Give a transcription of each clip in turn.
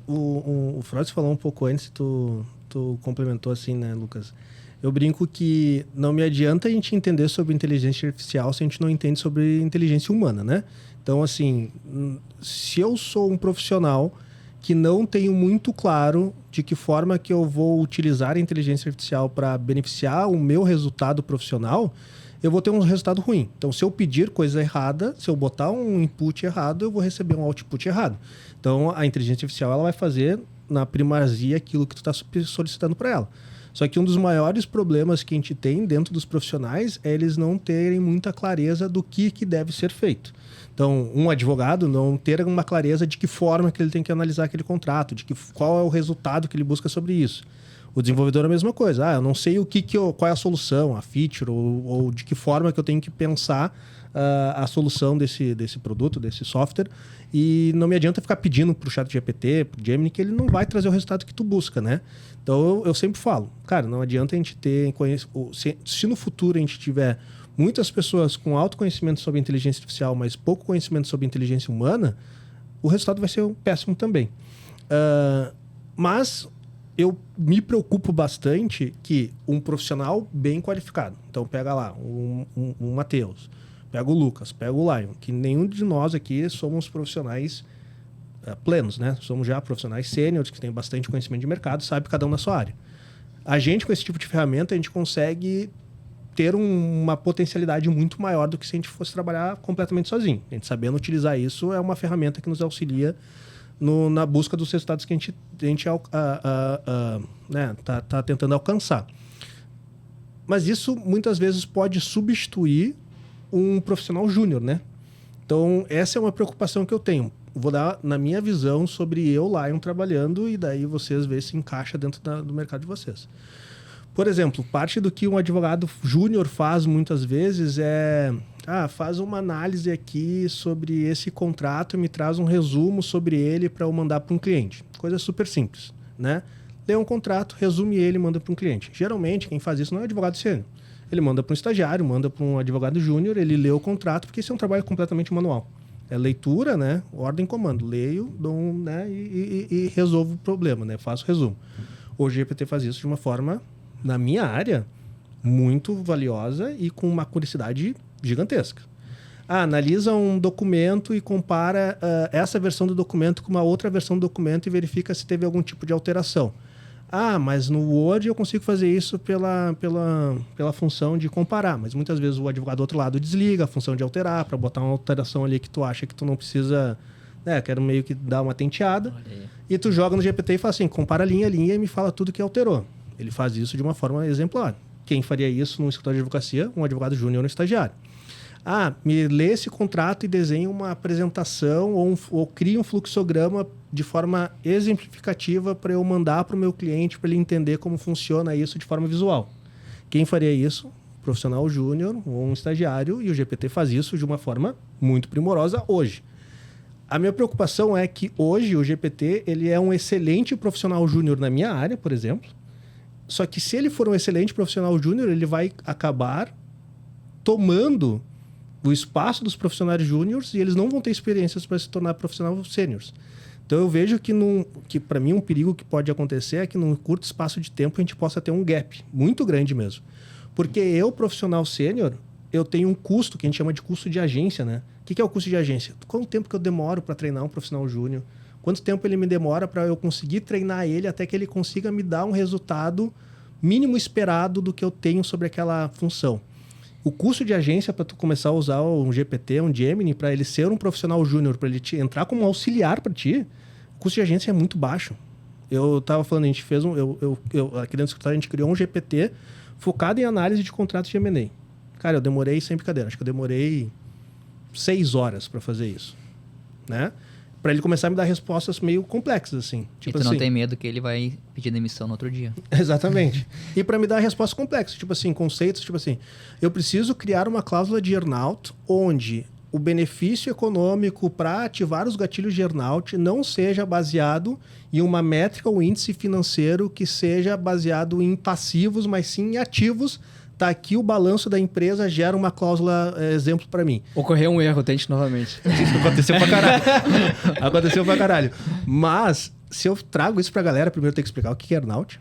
O Freud falou um pouco antes, tu complementou assim, né, Lucas? Eu brinco que não me adianta a gente entender sobre inteligência artificial se a gente não entende sobre inteligência humana, né? Então, assim, se eu sou um profissional que não tenho muito claro de que forma que eu vou utilizar a inteligência artificial para beneficiar o meu resultado profissional, eu vou ter um resultado ruim. Então, se eu pedir coisa errada, se eu botar um input errado, eu vou receber um output errado. Então, a inteligência artificial ela vai fazer na primazia aquilo que tu está solicitando para ela. Só que um dos maiores problemas que a gente tem dentro dos profissionais é eles não terem muita clareza do que deve ser feito. Então, um advogado não ter uma clareza de que forma que ele tem que analisar aquele contrato, qual é o resultado que ele busca sobre isso. O desenvolvedor é a mesma coisa. Eu não sei qual é a solução, a feature, ou de que forma que eu tenho que pensar a solução desse produto, desse software. E não me adianta ficar pedindo para o ChatGPT, para o Gemini, que ele não vai trazer o resultado que tu busca, né? Então, eu sempre falo, cara, não adianta a gente ter... Se no futuro a gente tiver muitas pessoas com alto conhecimento sobre inteligência artificial, mas pouco conhecimento sobre inteligência humana, o resultado vai ser péssimo também. Mas eu me preocupo bastante que um profissional bem qualificado, então pega lá um Matheus, pega o Lucas, pega o Lion, que nenhum de nós aqui somos profissionais plenos, né? Somos já profissionais sêniores que têm bastante conhecimento de mercado, sabe cada um na sua área. A gente, com esse tipo de ferramenta, a gente consegue ter uma potencialidade muito maior do que se a gente fosse trabalhar completamente sozinho. A gente sabendo utilizar isso é uma ferramenta que nos auxilia na busca dos resultados que a gente tá tentando alcançar. Mas isso, muitas vezes, pode substituir um profissional júnior, né? Então, essa é uma preocupação que eu tenho. Vou dar na minha visão sobre eu, Lion, trabalhando, e daí vocês veem se encaixa dentro do mercado de vocês. Por exemplo, parte do que um advogado júnior faz muitas vezes é... faz uma análise aqui sobre esse contrato e me traz um resumo sobre ele para eu mandar para um cliente. Coisa super simples, né? Lê um contrato, resume ele e manda para um cliente. Geralmente, quem faz isso não é advogado sênior. Ele manda para um estagiário, manda para um advogado júnior, ele lê o contrato, porque isso é um trabalho completamente manual. É leitura, né? Ordem e comando. Leio, né? e resolvo o problema, né? Faço o resumo. O GPT faz isso de uma forma, na minha área, muito valiosa e com uma curiosidade gigantesca. Analisa um documento e compara essa versão do documento com uma outra versão do documento e verifica se teve algum tipo de alteração. Mas no Word eu consigo fazer isso pela função de comparar. Mas muitas vezes o advogado do outro lado desliga a função de alterar para botar uma alteração ali que tu acha que tu não precisa... quero meio que dar uma tenteada. E tu joga no GPT e fala assim, compara linha a linha e me fala tudo que alterou. Ele faz isso de uma forma exemplar. Quem faria isso num escritório de advocacia? Um advogado júnior ou um estagiário. Me lê esse contrato e desenha uma apresentação ou cria um fluxograma de forma exemplificativa para eu mandar para o meu cliente para ele entender como funciona isso de forma visual. Quem faria isso? Um profissional júnior ou um estagiário, e o GPT faz isso de uma forma muito primorosa hoje. A minha preocupação é que hoje o GPT ele é um excelente profissional júnior na minha área, por exemplo, só que se ele for um excelente profissional júnior, ele vai acabar tomando o espaço dos profissionais júniores e eles não vão ter experiências para se tornar profissionais sêniores. Então eu vejo que para mim um perigo que pode acontecer é que num curto espaço de tempo a gente possa ter um gap muito grande mesmo. Porque eu, profissional sênior, eu tenho um custo que a gente chama de custo de agência, né? O que é o custo de agência? Quanto tempo que eu demoro para treinar um profissional júnior? Quanto tempo ele me demora para eu conseguir treinar ele até que ele consiga me dar um resultado mínimo esperado do que eu tenho sobre aquela função? O custo de agência para tu começar a usar um GPT, um Gemini, para ele ser um profissional júnior, para ele entrar como auxiliar para ti, o custo de agência é muito baixo. Eu estava falando, a gente fez aqui dentro do escritório, a gente criou um GPT focado em análise de contratos de M&A. Cara, eu demorei, sem brincadeira, acho que eu demorei 6 horas para fazer isso, né? Para ele começar a me dar respostas meio complexas, assim. Tipo, e tu não tem medo que ele vai pedir demissão no outro dia. Exatamente. E para me dar respostas complexas, tipo assim, conceitos, tipo assim, eu preciso criar uma cláusula de earn-out onde o benefício econômico para ativar os gatilhos de earn-out não seja baseado em uma métrica ou índice financeiro que seja baseado em passivos, mas sim em ativos, tá aqui o balanço da empresa, gera uma cláusula exemplo para mim. Ocorreu um erro, tente novamente. Isso aconteceu pra caralho. Aconteceu pra caralho. Mas, se eu trago isso pra galera, primeiro eu tenho que explicar o que é earnout.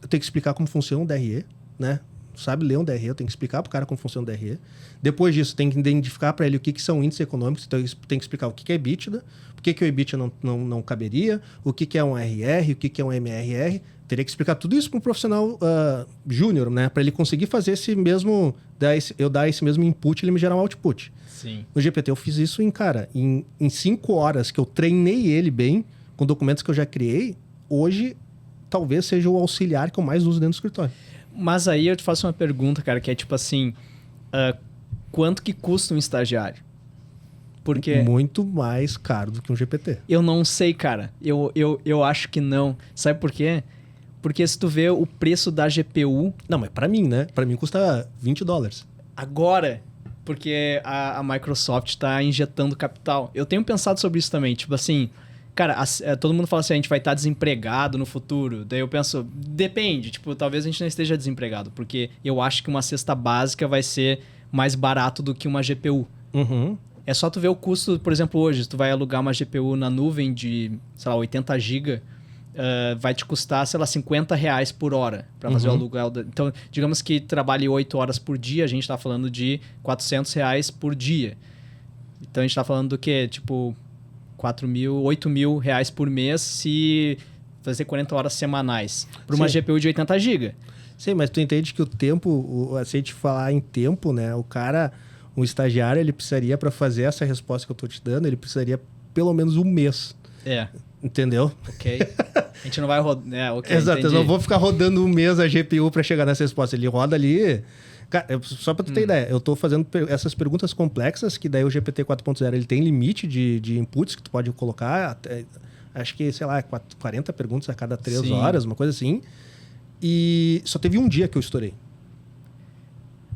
Eu tenho que explicar como funciona um DRE, né? Sabe ler um DRE, eu tenho que explicar pro cara como funciona um DRE. Depois disso, tem que identificar para ele o que são índices econômicos, então eu tenho que explicar o que é EBITDA, por que o EBITDA não caberia, o que é um RR, o que é um MRR. Teria que explicar tudo isso para um profissional júnior, né? Para ele conseguir fazer esse mesmo... eu dar esse mesmo input e ele me gerar um output. Sim. No GPT eu fiz isso em 5 horas, que eu treinei ele bem, com documentos que eu já criei. Hoje, talvez seja o auxiliar que eu mais uso dentro do escritório. Mas aí eu te faço uma pergunta, cara, que é tipo assim... quanto que custa um estagiário? Porque... Muito mais caro do que um GPT. Eu não sei, cara. Eu acho que não. Sabe por quê? Porque se tu vê o preço da GPU... Não, mas pra mim, né? Pra mim custa $20. Agora, porque a Microsoft tá injetando capital. Eu tenho pensado sobre isso também. Tipo assim, cara, todo mundo fala assim, a gente vai estar desempregado no futuro. Daí eu penso, depende. Tipo, talvez a gente não esteja desempregado. Porque eu acho que uma cesta básica vai ser mais barato do que uma GPU. Uhum. É só tu ver o custo, por exemplo, hoje, se tu vai alugar uma GPU na nuvem de, sei lá, 80 GB, vai te custar, sei lá, R$50 por hora para fazer o aluguel. Então, digamos que trabalhe 8 horas por dia, a gente tá falando de R$400 por dia. Então, a gente tá falando do quê? Tipo, R$8.000 por mês se fazer 40 horas semanais. Para uma GPU de 80 GB. Sim, mas tu entende que o tempo, se a gente falar em tempo, né? Um estagiário, ele precisaria, para fazer essa resposta que eu tô te dando, ele precisaria pelo menos um mês. É. Entendeu? Ok. A gente não vai rodar... ok, exato, entendi. eu não vou ficar rodando um mês a GPU para chegar nessa resposta. Ele roda ali... Cara, só para tu ter ideia, eu tô fazendo essas perguntas complexas, que daí o GPT 4.0 ele tem limite de inputs que tu pode colocar, acho que, sei lá, 40 perguntas a cada 3 horas, uma coisa assim. E só teve um dia que eu estourei.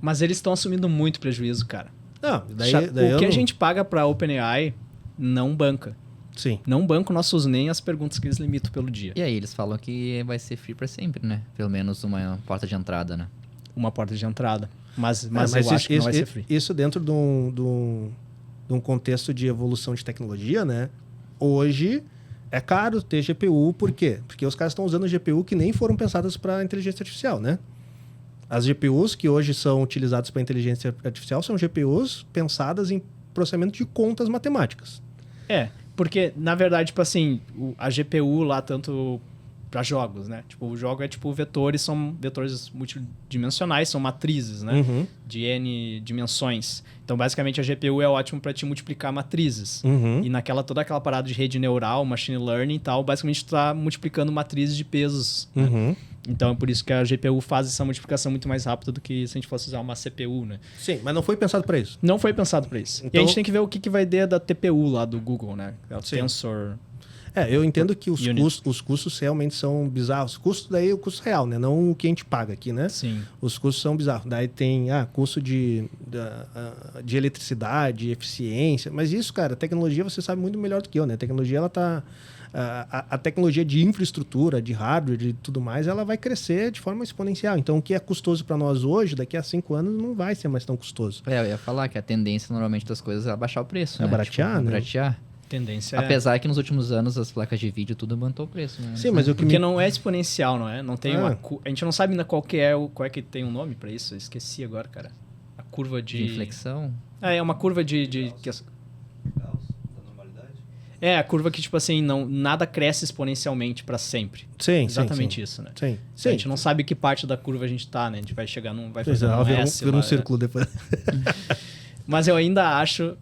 Mas eles estão assumindo muito prejuízo, cara. Não, o que a gente paga pra OpenAI não banca. Sim. Não banca nossos nem as perguntas que eles limitam pelo dia. E aí, eles falam que vai ser free pra sempre, né? Pelo menos uma porta de entrada, né? Uma porta de entrada. Mas eu acho que não vai ser free. Isso dentro de um contexto de evolução de tecnologia, né? Hoje é caro ter GPU, por quê? Porque os caras estão usando GPU que nem foram pensadas para inteligência artificial, né? As GPUs que hoje são utilizadas para inteligência artificial são GPUs pensadas em processamento de contas matemáticas. Porque, na verdade, tipo assim, a GPU lá, tanto para jogos, né? Tipo, o jogo é tipo vetores, são vetores multidimensionais, são matrizes, né? Uhum. De N dimensões. Então, basicamente, a GPU é ótimo para te multiplicar matrizes. Uhum. E toda aquela parada de rede neural, machine learning e tal, basicamente tu tá multiplicando matrizes de pesos. Né? Uhum. Então, é por isso que a GPU faz essa multiplicação muito mais rápida do que se a gente fosse usar uma CPU, né? Sim, mas não foi pensado para isso. Não foi pensado para isso. Então... E a gente tem que ver o que vai ter da TPU lá do Google, né? É o Tensor... eu entendo que os custos realmente são bizarros. Custo daí é o custo real, né? Não o que a gente paga aqui, né? Sim. Os custos são bizarros. Daí tem custo de eletricidade, eficiência. Mas isso, cara, a tecnologia você sabe muito melhor do que eu, né? A tecnologia, ela tá... A tecnologia de infraestrutura, de hardware, de tudo mais, ela vai crescer de forma exponencial. Então, o que é custoso para nós hoje, daqui a 5 anos, não vai ser mais tão custoso. Eu ia falar que a tendência normalmente das coisas é abaixar o preço, né? Baratear, né? Baratear. Tendência Apesar que nos últimos anos as placas de vídeo tudo aumentou o preço, né? Sim, mas Porque não é exponencial, não é? Não tem Ah. a gente não sabe ainda qual é que tem um nome pra isso. Eu esqueci agora, cara. A curva de... De inflexão. É uma curva É, a curva que, tipo assim, nada cresce exponencialmente pra sempre. Sim, Exatamente sim. isso, né? Sim. A gente não sabe que parte da curva a gente tá, né? A gente vai chegar num... Vai fazer Ela um vira S um lá, círculo depois. Mas eu ainda acho...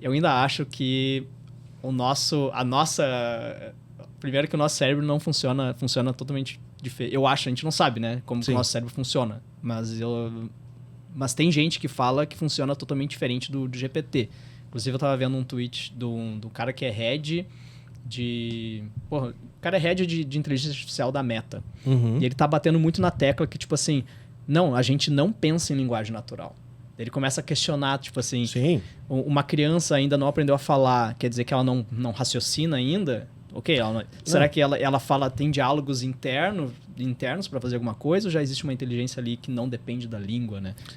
Eu ainda acho que primeiro que o nosso cérebro não funciona totalmente diferente. Eu acho, a gente não sabe, né? Como que o nosso cérebro funciona. Mas tem gente que fala que funciona totalmente diferente do GPT. Inclusive, eu tava vendo um tweet do cara que é head de... Porra, o cara é head de inteligência artificial da Meta. Uhum. E ele tá batendo muito na tecla que, tipo assim... Não, a gente não pensa em linguagem natural. Ele começa a questionar, tipo assim... Sim. Uma criança ainda não aprendeu a falar, quer dizer que ela não raciocina ainda? Ok, será que ela fala, tem diálogos internos internos para fazer alguma coisa ou já existe uma inteligência ali que não depende da língua, né?